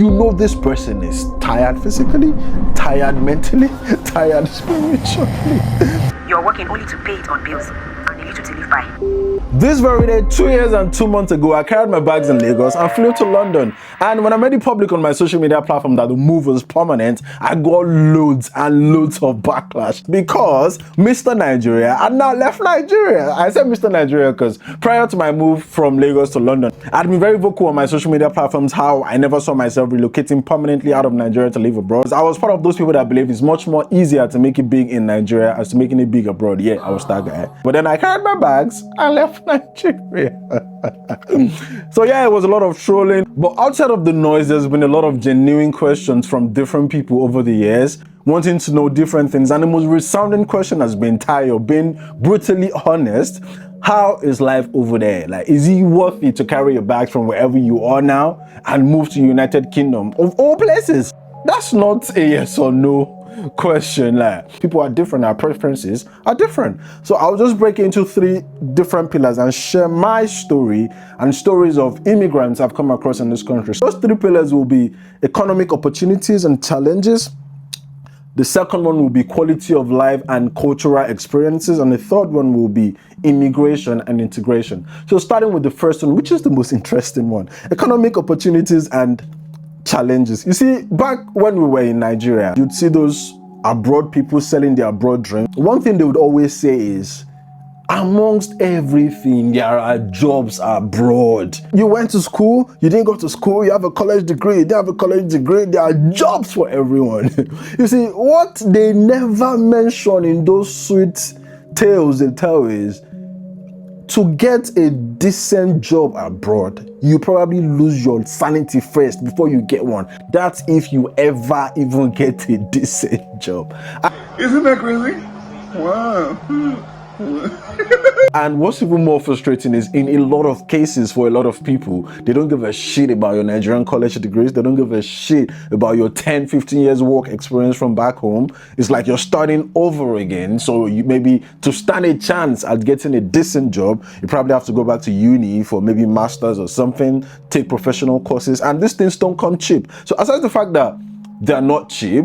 You know this person is tired physically, tired mentally, tired spiritually. You're working only to pay it on bills and a little to live by. This very day, 2 years and 2 months ago, I carried my bags in Lagos and flew to London. And when I made it public on my social media platform that the move was permanent, I got loads and loads of backlash because Mr. Nigeria had now left Nigeria. I said Mr. Nigeria because prior to my move from Lagos to London, I'd been very vocal on my social media platforms how I never saw myself relocating permanently out of Nigeria to live abroad. I was part of those people that believe it's much more easier to make it big in Nigeria as to making it big abroad. Yeah, I was that guy. But then I carried my bags and left Nigeria. So yeah, it was a lot of trolling, but outside of the noise, there's been a lot of genuine questions from different people over the years wanting to know different things, and the most resounding question has been, Tayo, being brutally honest, how is life over there? Like, is it worth it to carry your bags from wherever you are now and move to United Kingdom of all places? That's not a yes or no question. Like, people are different, our preferences are different. So I'll just break it into 3 different pillars and share my story and stories of immigrants I've come across in this country. Those 3 pillars will be economic opportunities and challenges. The second one will be quality of life and cultural experiences. And the third one will be immigration and integration. So starting with the first one, which is the most interesting one, economic opportunities and challenges. You see, back when we were in Nigeria, you'd see those abroad people selling their abroad dream. One thing they would always say is, amongst everything, there are jobs abroad. You went to school, you didn't go to school, you have a college degree, you didn't have a college degree, there are jobs for everyone. You see, what they never mention in those sweet tales they tell is, to get a decent job abroad, you probably lose your sanity first before you get one. That's if you ever even get a decent job. Isn't that crazy? Wow. And what's even more frustrating is, in a lot of cases, for a lot of people, they don't give a shit about your Nigerian college degrees. They don't give a shit about your 10, 15 years work experience from back home. It's like you're starting over again. So you maybe, to stand a chance at getting a decent job, you probably have to go back to uni for maybe masters or something, take professional courses, and these things don't come cheap. So aside the fact that they're not cheap,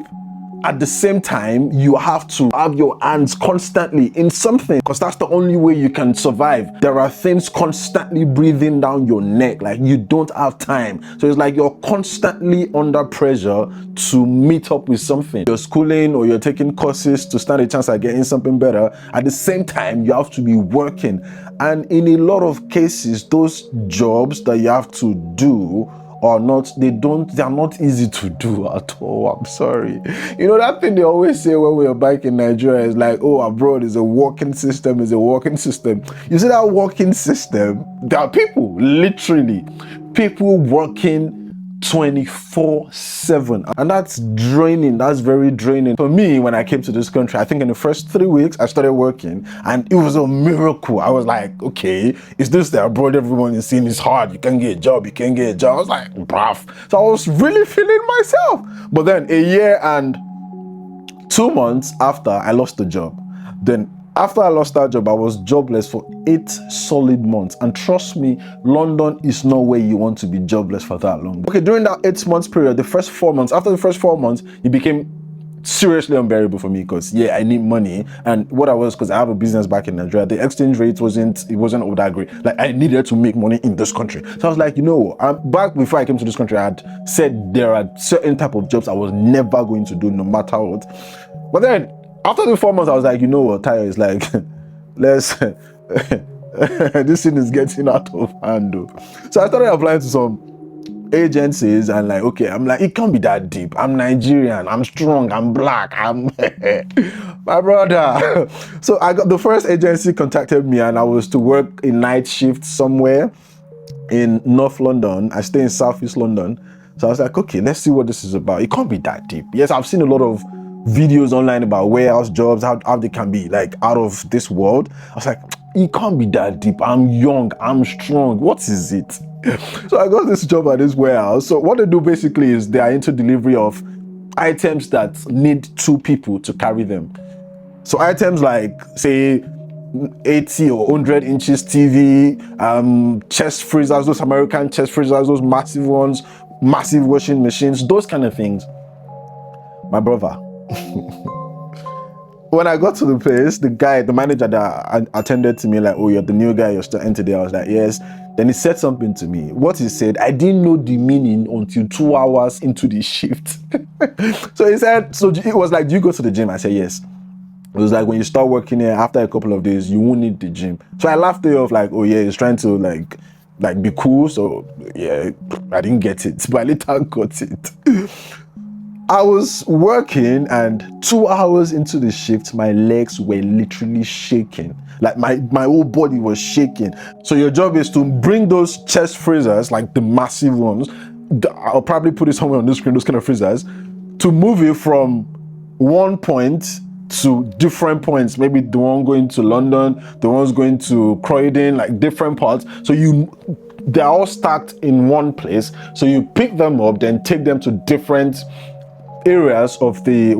at the same time, you have to have your hands constantly in something, because that's the only way you can survive. There are things constantly breathing down your neck, like you don't have time. So it's like you're constantly under pressure to meet up with something. You're schooling or you're taking courses to stand a chance at getting something better. At the same time, you have to be working. And in a lot of cases, those jobs that you have to do or not, they're not easy to do at all. I'm sorry. You know, that thing they always say when we're back in Nigeria is like, oh, abroad is a working system, is a working system. You see that working system, there are people, literally, people working 24/7, and that's draining. That's very draining. For me, when I came to this country, I think in the first 3 weeks I started working, and it was a miracle. I was like, okay, is this the abroad everyone is saying is hard? You can't get a job, you can't get a job. I was like, bruv. So I was really feeling myself. But then a year and 2 months after, I lost the job. Then after I lost that job, I was jobless for 8 solid months. And trust me, London is not where you want to be jobless for that long. Okay, during that 8 months period, the first 4 months, after the first 4 months, it became seriously unbearable for me because, yeah, I need money. And what I was, because I have a business back in Nigeria, the exchange rate wasn't all that great. Like, I needed to make money in this country. So I was like, you know, back before I came to this country, I had said there are certain type of jobs I was never going to do no matter what. But then, after the 4 months, I was like, you know what, Tayo is like, let's, this thing is getting out of hand. So I started applying to some agencies and like, okay, I'm like, it can't be that deep. I'm Nigerian, I'm strong, I'm black, I'm my brother. So I got the first agency contacted me and I was to work in night shift somewhere in North London. I stay in Southeast London. So I was like, okay, let's see what this is about. It can't be that deep. Yes, I've seen a lot of videos online about warehouse jobs, how they can be like out of this world. I was like, it can't be that deep. I'm young, I'm strong. What is it? So I got this job at this warehouse. So what they do basically is they are into delivery of items that need 2 people to carry them. So items like, say, 80 or 100 inches TV, chest freezers, those American chest freezers, those massive ones, massive washing machines, those kind of things. My brother, when I got to the place, the manager that attended to me, like, oh, you're the new guy, you're starting today. I was like, yes. Then he said something to me. What he said, I didn't know the meaning until 2 hours into the shift. So he said, so it was like, do you go to the gym? I said, yes. It was like, when you start working here, after a couple of days, you won't need the gym. So I laughed it off like, oh yeah, he's trying to like be cool. So yeah, I didn't get it, but I later got it. I was working, and 2 hours into the shift, my legs were literally shaking. Like my whole body was shaking. So your job is to bring those chest freezers, like the massive ones. I'll probably put it somewhere on the screen, those kind of freezers, to move it from one point to different points. Maybe the one going to London, the one's going to Croydon, like different parts. So they're all stacked in one place. So you pick them up, then take them to different areas of the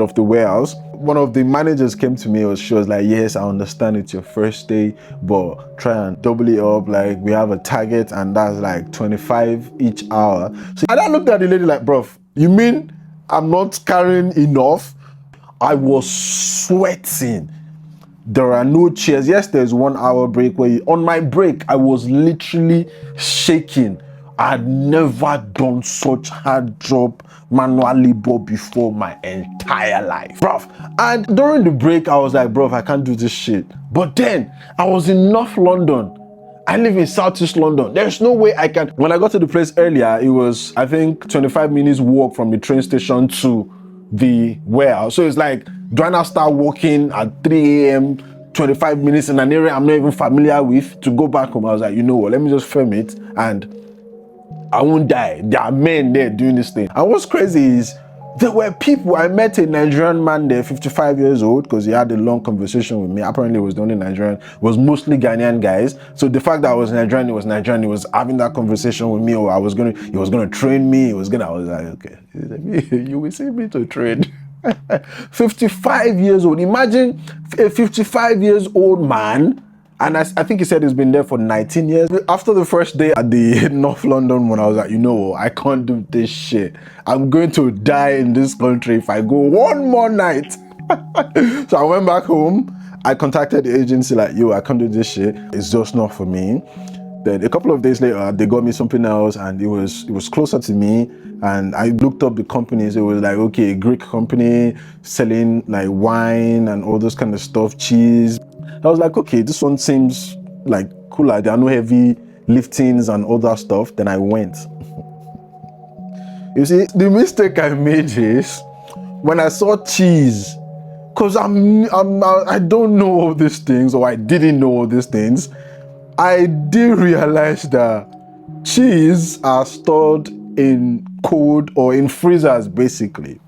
of the warehouse. One of the managers came to me, she was like, yes, I understand it's your first day, but try and double it up. Like, we have a target, and that's like 25 each hour. So I looked at the lady like, bro, you mean I'm not carrying enough? I was sweating. There are no chairs. Yes, there's 1 hour break where on my break, I was literally shaking. I had never done such hard job manual labor before my entire life, bruv. And during the break, I was like, bruv, I can't do this shit. But then I was in North London. I live in Southeast London. There's no way I can. When I got to the place earlier, it was, I think, 25 minutes walk from the train station to the warehouse. So it's like, do I now start walking at 3 a.m., 25 minutes in an area I'm not even familiar with to go back home? I was like, you know what, let me just film it and I won't die. There are men there doing this thing. And what's crazy is there were people. I met a Nigerian man there, 55 years old, because he had a long conversation with me. Apparently, it was the only Nigerian. It was mostly Ghanaian guys. So the fact that I was Nigerian, he was Nigerian. He was having that conversation with me, or he was gonna train me. I was like, okay, you will see me to train. 55 years old. Imagine a 55 years old man. And I think he said he's been there for 19 years. After the first day at the North London one, I was like, you know, I can't do this shit. I'm going to die in this country if I go one more night. So I went back home. I contacted the agency like, yo, I can't do this shit. It's just not for me. Then a couple of days later, they got me something else, and it was closer to me. And I looked up the companies. It was like, okay, a Greek company selling like wine and all those kind of stuff, cheese. I was like, okay, this one seems like cooler. There are no heavy liftings and all that stuff. Then I went. You see, the mistake I made is when I saw cheese, because I don't know all these things, or I didn't know all these things, I did realize that cheese are stored in cold or in freezers, basically.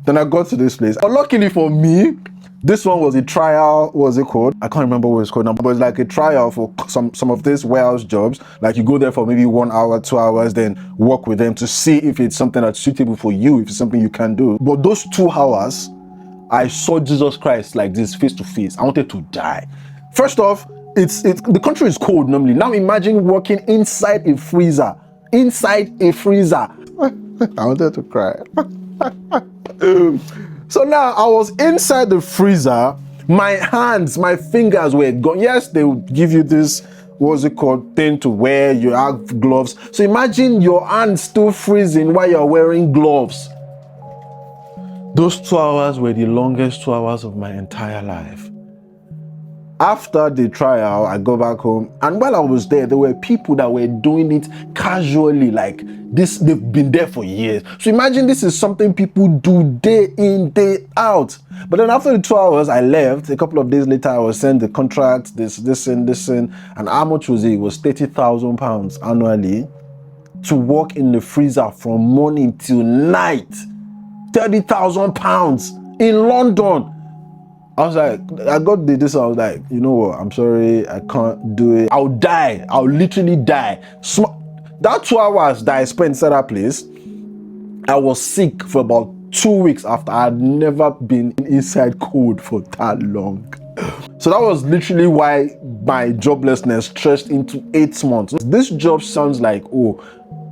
Then I got to this place. But luckily for me, this one was a trial. What was it called? I can't remember what it's called now, but it's like a trial for some of these warehouse jobs. Like you go there for maybe 1 hour, 2 hours, then work with them to see if it's something that's suitable for you, if it's something you can do. But those 2 hours, I saw Jesus Christ like this face to face. I wanted to die. First off, the country is cold normally. Now imagine working inside a freezer. Inside a freezer. I wanted to cry. So now I was inside the freezer. My hands, my fingers were gone. Yes, they would give you this, what's it called, thing to wear. You have gloves. So imagine your hands still freezing while you're wearing gloves. Those 2 hours were the longest 2 hours of my entire life. After the trial, I go back home, and while I was there were people that were doing it casually, like this. They've been there for years. So imagine this is something people do day in, day out. But then after the 2 hours, I left. A couple of days later, I was sent the contract, this and how much was it? It was £30,000 annually to work in the freezer from morning till night. £30,000 in London. I was like, I got this. I was like, you know what? I'm sorry, I can't do it. I'll die. I'll literally die. That 2 hours that I spent inside that place, I was sick for about 2 weeks after. I had never been inside cold for that long. So that was literally why my joblessness stretched into 8 months. This job sounds like, oh,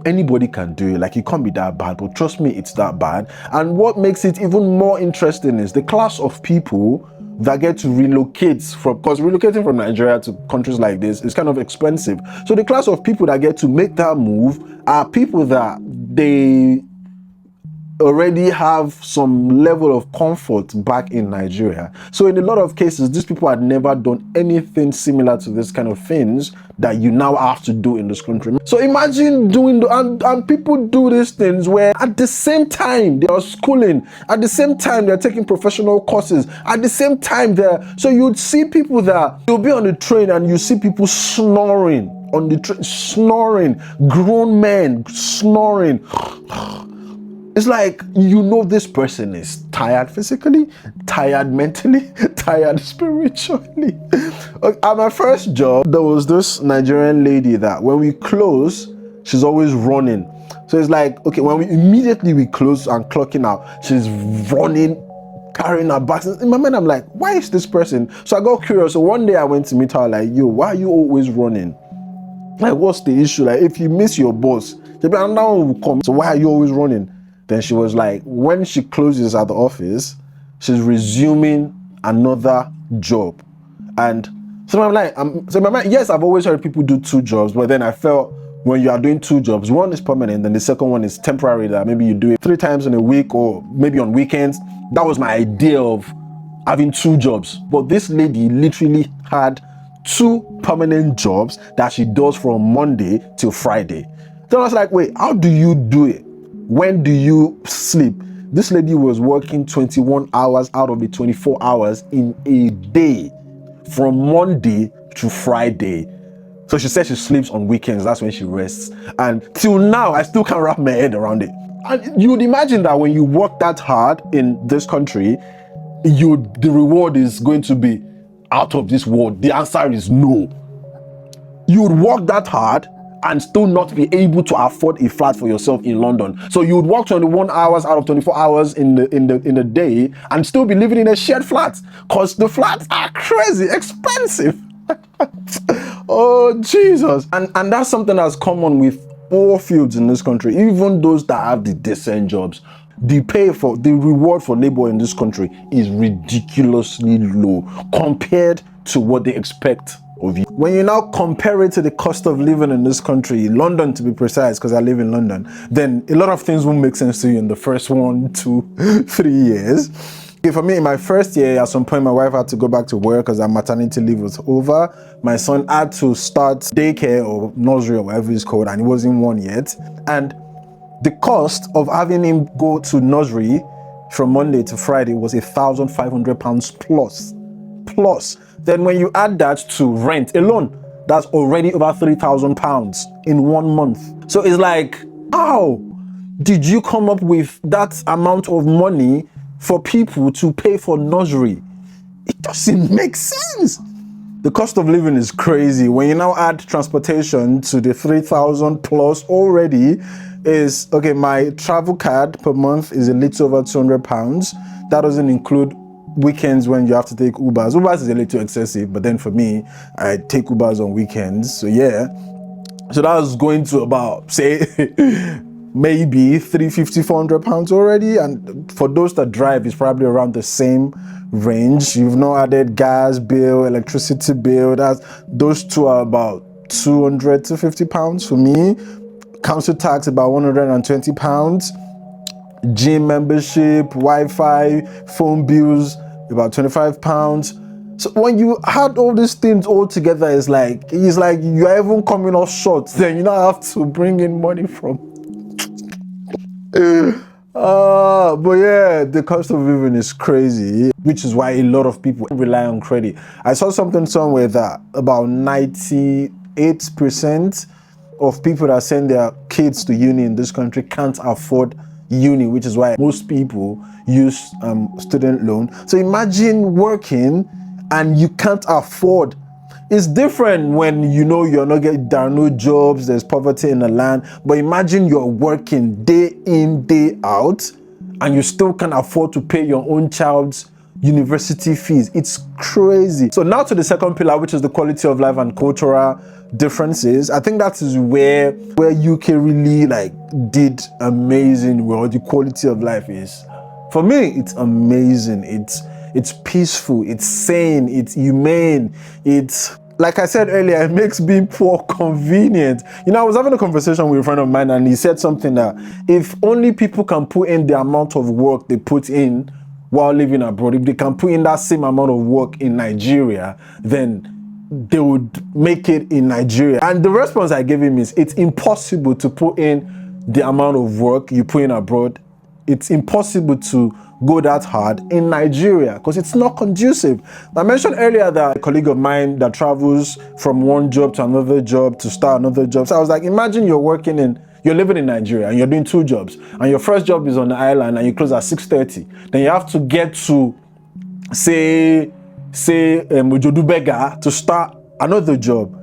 anybody can do it. Like, it can't be that bad, but trust me, it's that bad. And what makes it even more interesting is the class of people that get to relocate from, because relocating from Nigeria to countries like this is kind of expensive. So the class of people that get to make that move are people that they already have some level of comfort back in Nigeria. So in a lot of cases, these people had never done anything similar to this kind of things that you now have to do in this country. So imagine doing and people do these things where at the same time they are schooling, at the same time they're taking professional courses, at the same time so you'd see people that you'll be on the train and you see people snoring on the train, snoring, grown men snoring. It's like, you know, this person is tired physically, tired mentally, tired spiritually. At my first job, there was this Nigerian lady that when we close, she's always running. So it's like, okay, when we close and clocking out, she's running, carrying her bags. In my mind, I'm like, why is this person? So I got curious. So one day I went to meet her, like, yo, why are you always running? Like, what's the issue? Like, if you miss your boss, another one will come. So why are you always running? Then she was like, when she closes at the office, she's resuming another job. And so I'm like, yes, I've always heard people do 2 jobs, but then I felt when you are doing 2 jobs, one is permanent, and the second one is temporary, that maybe you do it 3 times in a week or maybe on weekends. That was my idea of having 2 jobs. But this lady literally had 2 permanent jobs that she does from Monday till Friday. So I was like, wait, how do you do it? When do you sleep? This lady was working 21 hours out of the 24 hours in a day from Monday to Friday. So she said she sleeps on weekends. That's when she rests. And till now, I still can't wrap my head around it. And you would imagine that when you work that hard in this country, the reward is going to be out of this world. The answer is no. You would work that hard and still not be able to afford a flat for yourself in London. So you would work 21 hours out of 24 hours in the day and still be living in a shared flat, because the flats are crazy expensive. Oh, Jesus. And that's something that's common with all fields in this country, even those that have the decent jobs. The reward for labor in this country is ridiculously low compared to what they expect of you. When you now compare it to the cost of living in this country, London to be precise, because I live in London, then a lot of things won't make sense to you in the first 1, 2, 3 years. For me, in my first year, at some point, my wife had to go back to work because her maternity leave was over. My son had to start daycare or nursery or whatever it's called, and he wasn't 1 yet. And the cost of having him go to nursery from Monday to Friday was £1,500 plus. Then when you add that to rent alone, that's already over £3,000 in 1 month. So it's like, how did you come up with that amount of money for people to pay for nursery? It doesn't make sense. The cost of living is crazy. When you now add transportation to the 3,000 plus already, is okay. My travel card per month is a little over £200. That doesn't include weekends when you have to take Ubers. Ubers is a little excessive, but then for me, I take Ubers on weekends. So yeah, so that was going to about, say, maybe £350-400 already. And for those that drive, it's probably around the same range. You've now added gas bill, electricity bill. Those two are about £200 to £250 for me. Council tax about £120. Gym membership, Wi-Fi, phone bills about £25. So when you add all these things all together, it's like you're even coming off short. Then you now have to bring in money from. But yeah, the cost of living is crazy, which is why a lot of people rely on credit. I saw something somewhere that about 98% of people that send their kids to uni in this country can't afford uni, which is why most people use student loan. So imagine working and you can't afford. It's different when you know there are no jobs, there's poverty in the land. But imagine you're working day in, day out, and you still can't afford to pay your own child's university fees. It's crazy. So now to the second pillar, which is the quality of life and cultural differences. I think that is where UK really like did amazing, where the quality of life is. For me, it's amazing. It's peaceful, it's sane, it's humane, it's, like I said earlier, it makes being poor convenient. You know, I was having a conversation with a friend of mine and he said something that if only people can put in the amount of work they put in while living abroad, if they can put in that same amount of work in Nigeria, then they would make it in Nigeria. And the response I gave him is, it's impossible to put in the amount of work you put in abroad. It's impossible to go that hard in Nigeria because it's not conducive. I mentioned earlier that a colleague of mine that travels from one job to another job to start another job. So I was like, imagine you're living in Nigeria and you're doing 2 jobs, and your first job is on the island and you close at 6:30. Then you have to get to say Mojodubega to start another job.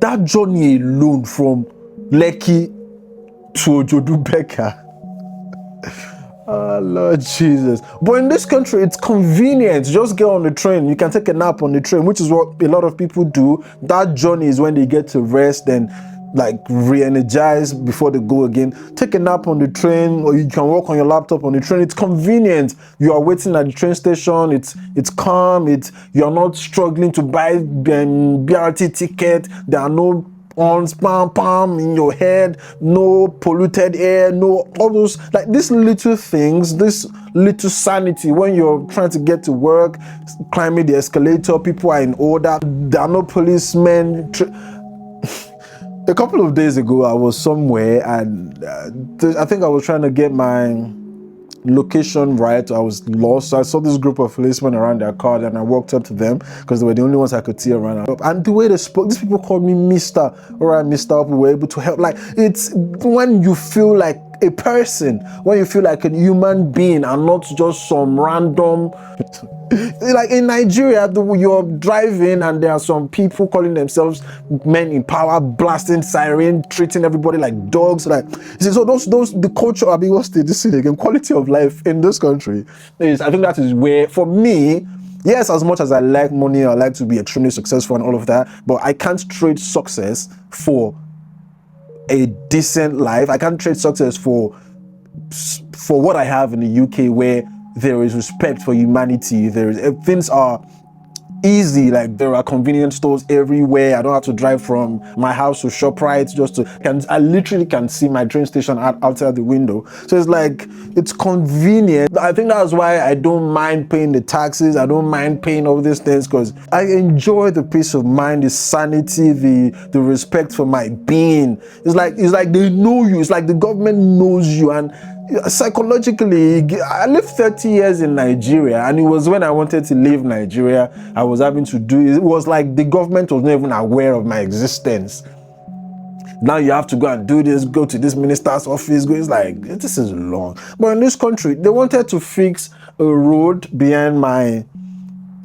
That journey alone from Lekki to Ojodubega. Oh, Lord Jesus. But in this country, it's convenient. Just get on the train. You can take a nap on the train, which is what a lot of people do. That journey is when they get to rest and like re-energize before they go again. Take a nap on the train, or you can work on your laptop on the train. It's convenient. You are waiting at the train station. It's calm. You're not struggling to buy BRT ticket. There are no on spam in your head, no polluted air, no all those, like these little things, this little sanity when you're trying to get to work, climbing the escalator, people are in order, there are no policemen. A couple of days ago, I was somewhere and I think I was trying to get my location right. I was lost. So I saw this group of policemen around their car and I walked up to them because they were the only ones I could see around. And the way they spoke, these people called me Mr. All right, Mr. We were able to help. Like, it's when you feel like a person, when you feel like a human being and not just some random. Like in Nigeria, you're driving and there are some people calling themselves men in power, blasting siren, treating everybody like dogs. Like, so the culture, I mean, what's this thing again? Quality of life in this country is, I think that is where, for me, yes, as much as I like money, I like to be extremely successful and all of that, but I can't trade success for a decent life. I can't trade success for what I have in the UK, where there is respect for humanity. Things are easy, like there are convenience stores everywhere. I don't have to drive from my house to ShopRite I literally can see my train station outside the window. So it's like, it's convenient. I think that's why I don't mind paying the taxes. I don't mind paying all these things because I enjoy the peace of mind, the sanity, the respect for my being. It's like they know you. It's like the government knows you. And psychologically, I lived 30 years in Nigeria, and it was when I wanted to leave Nigeria, I was having to do it. It was like the government was not even aware of my existence. Now you have to go and do this, go to this minister's office. It's like, this is long. But in this country, they wanted to fix a road behind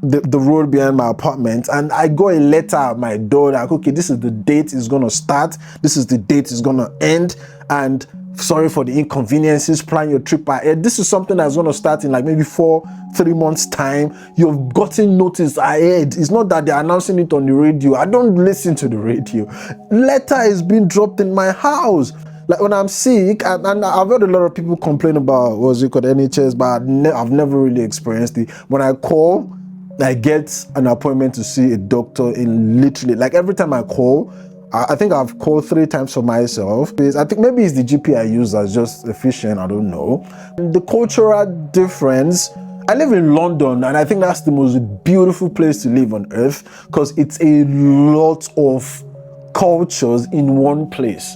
the road behind my apartment, and I got a letter at my door like, okay, this is the date it's gonna start, this is the date it's gonna end, and sorry for the inconveniences, plan your trip ahead. This is something that's going to start in like maybe 3 months time. You've gotten notice ahead. It's not that they're announcing it on the radio. I don't listen to the radio. Letter is being dropped in my house. Like when I'm sick, and I've heard a lot of people complain about what's it called, NHS, but I've never really experienced it. When I call, I get an appointment to see a doctor in literally, like every time I call, I think I've called 3 times for myself. I think maybe it's the GP I use that's just efficient, I don't know. The cultural difference, I live in London, and I think that's the most beautiful place to live on earth because it's a lot of cultures in one place.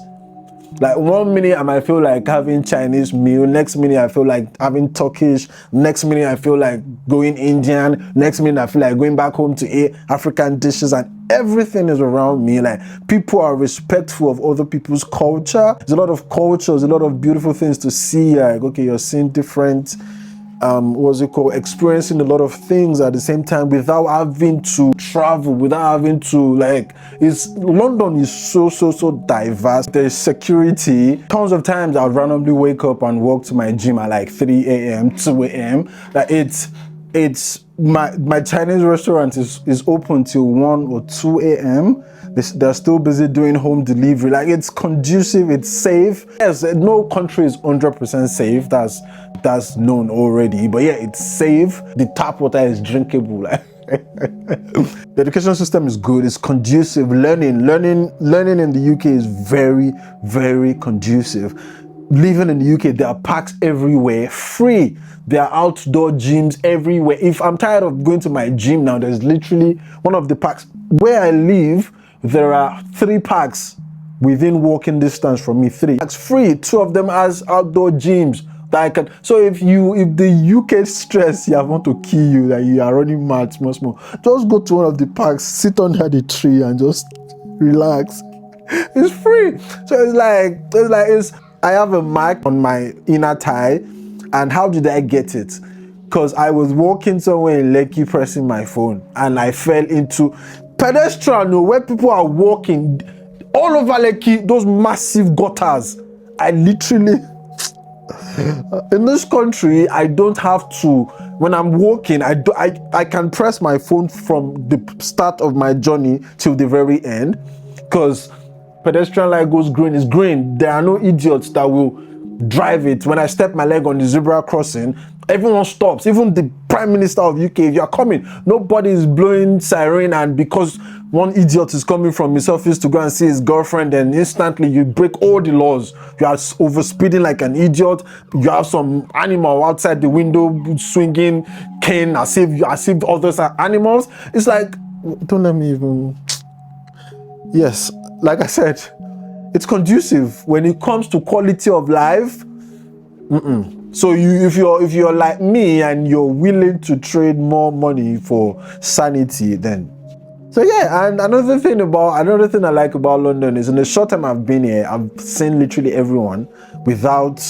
Like 1 minute I might feel like having Chinese meal, next minute I feel like having Turkish, next minute I feel like going Indian, next minute I feel like going back home to eat African dishes, and everything is around me. Like, people are respectful of other people's culture. There's a lot of cultures, a lot of beautiful things to see. Like, okay, you're seeing different experiencing a lot of things at the same time without having to travel, without having to, like, London is so diverse. There's security. Tons of times I'll randomly wake up and walk to my gym at like 3 a.m., 2 a.m. Like, my Chinese restaurant is open till 1 or 2 a.m. They're still busy doing home delivery. Like, it's conducive, it's safe. Yes, no country is 100% safe. That's known already. But yeah, it's safe. The tap water is drinkable. Like, the education system is good. It's conducive. Learning in the UK is very, very conducive. Living in the UK, there are parks everywhere, free. There are outdoor gyms everywhere. If I'm tired of going to my gym now, there's literally one of the parks where I live. There are 3 parks within walking distance from me. 3. It's free. 2 of them has outdoor gyms that I can. So if the UK stress you want to kill you, that you are running mad, small, just go to one of the parks, sit under the tree, and just relax. It's free. So it's I have a mark on my inner thigh, and how did I get it? Because I was walking somewhere in Lekki pressing my phone, and I fell into pedestrian where people are walking all over Lekki, those massive gutters. I literally, in this country, I don't have to, when I'm walking, I can press my phone from the start of my journey till the very end, because pedestrian light goes green, is green. There are no idiots that will drive it. When I step my leg on the zebra crossing, everyone stops. Even the Prime Minister of UK, if you are coming, nobody is blowing siren, and because one idiot is coming from his office to go and see his girlfriend, and instantly you break all the laws. You are over speeding like an idiot. You have some animal outside the window swinging cane as if others are animals. It's like, don't let me even. Yes, like I said, it's conducive when it comes to quality of life. So if you're like me and you're willing to trade more money for sanity, then. So yeah, and another thing I like about London is, in the short time I've been here, I've seen literally everyone without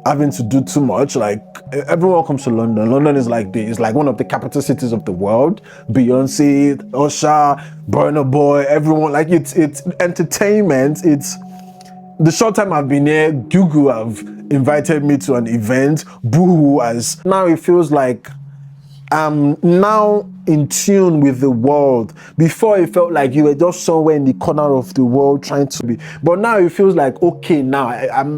having to do too much. Like, everyone comes to London. London is like one of the capital cities of the world. Beyonce, Usher, Burna Boy, everyone. Like, it's entertainment. It's the short time I've been here. Google have invited me to an event. Boohoo has. Now it feels like I'm now in tune with the world. Before it felt like you were just somewhere in the corner of the world trying to be. But now it feels like, okay, now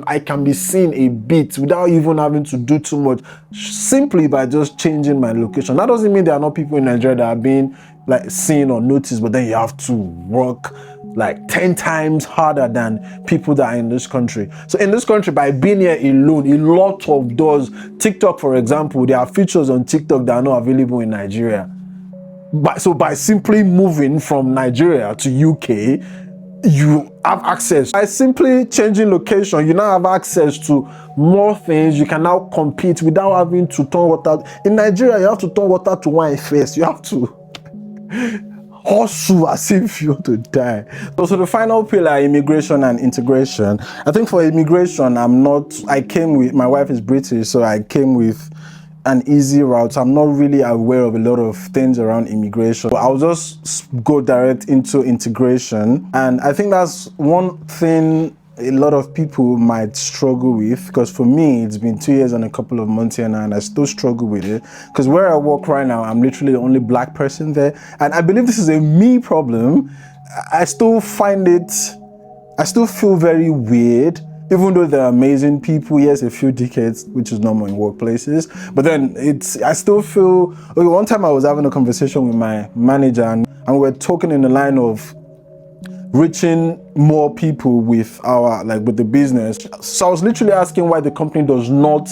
I can be seen a bit without even having to do too much, simply by just changing my location. That doesn't mean there are not people in Nigeria that are being like seen or noticed, but then you have to work like 10 times harder than people that are in this country. So in this country, by being here alone, a lot of doors. TikTok, for example, there are features on TikTok that are not available in Nigeria. So by simply moving from Nigeria to UK, you have access. By simply changing location, you now have access to more things. You can now compete without having to turn water. In Nigeria, you have to turn water to wine first. You have to hustle as if you want to die. So the final pillar, immigration and integration. I think for immigration, my wife is British, so I came with an easy route. I'm not really aware of a lot of things around immigration. So I'll just go direct into integration. And I think that's one thing a lot of people might struggle with, because for me, it's been 2 years and a couple of months here now, and I still struggle with it. Because where I work right now, I'm literally the only black person there. And I believe this is a me problem. I still feel very weird, even though there are amazing people. Yes, a few decades, which is normal in workplaces. But then I still feel, okay, one time I was having a conversation with my manager, and we're talking in the line of reaching more people with the business. So I was literally asking why the company does not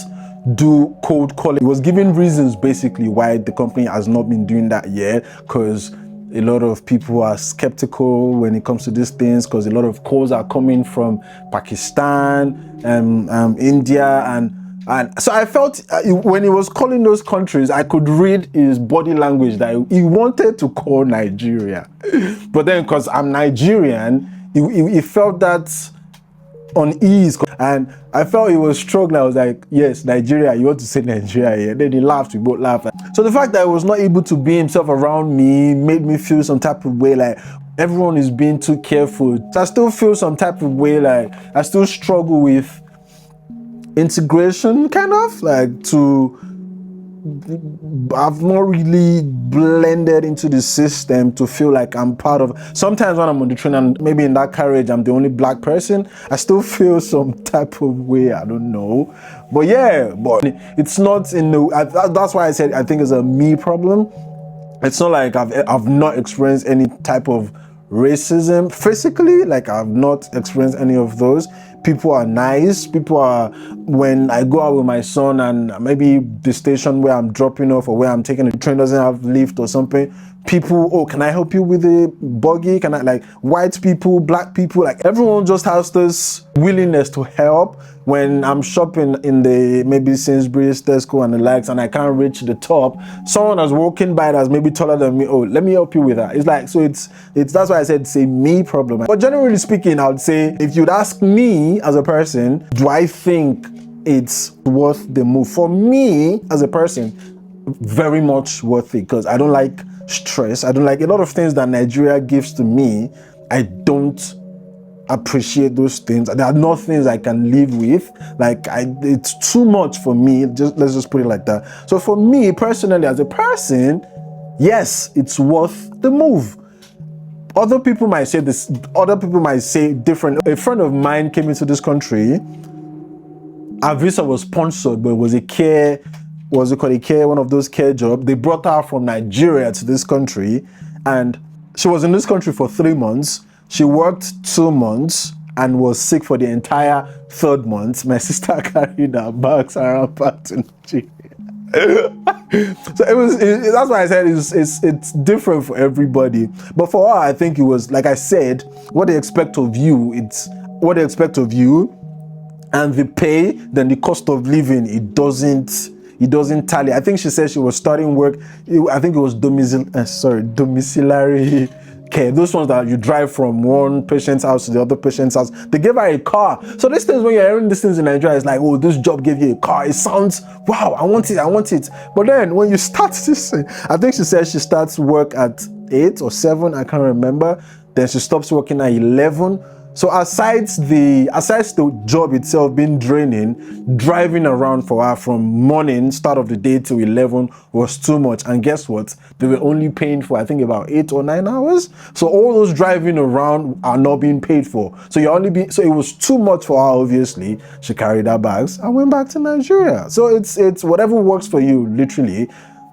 do cold calling. It was giving reasons basically why the company has not been doing that yet, because a lot of people are skeptical when it comes to these things, because a lot of calls are coming from Pakistan and India, and so I felt when he was calling those countries, I could read his body language that he wanted to call Nigeria. But then, because I'm Nigerian, he felt that unease, and I felt he was struggling. I was like, yes, Nigeria, you want to say Nigeria here? Then he laughed, we both laughed. So the fact that he was not able to be himself around me made me feel some type of way, like everyone is being too careful. So I still feel some type of way, like I still struggle with integration, kind of like to I've not really blended into the system to feel like I'm part of. Sometimes when I'm on the train and maybe in that carriage I'm the only black person, I still feel some type of way. I don't know, but yeah, but it's not in the. That's why I said I think it's a me problem. It's not like I've not experienced any type of racism physically. Like I've not experienced any of those. People are nice. People are, when I go out with my son and maybe the station where I'm dropping off or where I'm taking the train doesn't have lift or something, people, oh, can I help you with the buggy? Can I, like, white people, black people, like everyone just has this willingness to help. When I'm shopping in the maybe Sainsbury's, Tesco and the likes, and I can't reach the top, someone that's walking by that's maybe taller than me, oh, let me help you with that. It's like, so it's that's why I said it's a me problem. But generally speaking, I would say if you'd ask me as a person, do I think it's worth the move? For me as a person, very much worth it, because I don't like stress. I don't like a lot of things that Nigeria gives to me. I don't appreciate those things. There are not things I can live with. Like it's too much for me. Let's just put it like that. So for me personally, as a person, yes, it's worth the move. Other people might say this. Other people might say different. A friend of mine came into this country. Our visa was sponsored, but it was a care. Was it called a care? One of those care jobs. They brought her from Nigeria to this country, and she was in this country for 3 months. She worked 2 months and was sick for the entire 3rd month. My sister carried her bags around back to Nigeria. So that's why I said it's different for everybody. But for her, I think it was, like I said, what they expect of you. It's what they expect of you, and the pay, then the cost of living. It doesn't tally. I think she said she was starting work. I think it was domiciliary care. Those ones that you drive from one patient's house to the other patient's house. They gave her a car. So these things, when you're hearing these things in Nigeria, it's like, oh, this job gave you a car. It sounds, wow, I want it. But then when you start this, I think she said she starts work at 8 or 7, I can't remember. Then she stops working at 11. So aside the job itself being draining, driving around for her from morning, start of the day to 11 was too much. And guess what? They were only paying for, I think, about 8 or 9 hours. So all those driving around are not being paid for. So so it was too much for her, obviously. She carried her bags and went back to Nigeria. So it's whatever works for you, literally.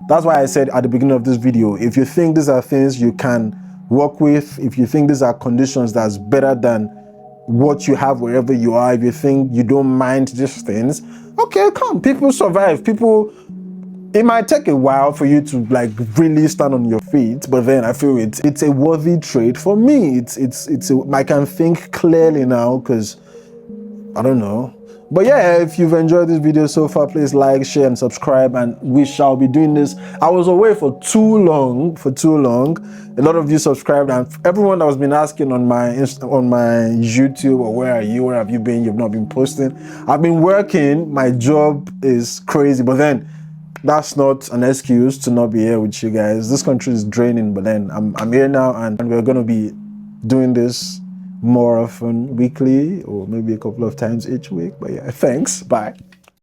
That's why I said at the beginning of this video, if you think these are things you can work with, if you think these are conditions that's better than what you have wherever you are, if you think you don't mind these things, okay, come. People survive. It might take a while for you to like really stand on your feet, but then I feel it's a worthy trade for me. I can think clearly now, because I don't know. But yeah, if you've enjoyed this video so far, please like, share, and subscribe, and we shall be doing this. I was away for too long. A lot of you subscribed, and everyone that has been asking on my YouTube, or where are you, where have you been, you've not been posting. I've been working, my job is crazy, but then that's not an excuse to not be here with you guys. This country is draining, but then I'm here now, and we're gonna be doing this more often, weekly, or maybe a couple of times each week. But yeah, thanks, bye.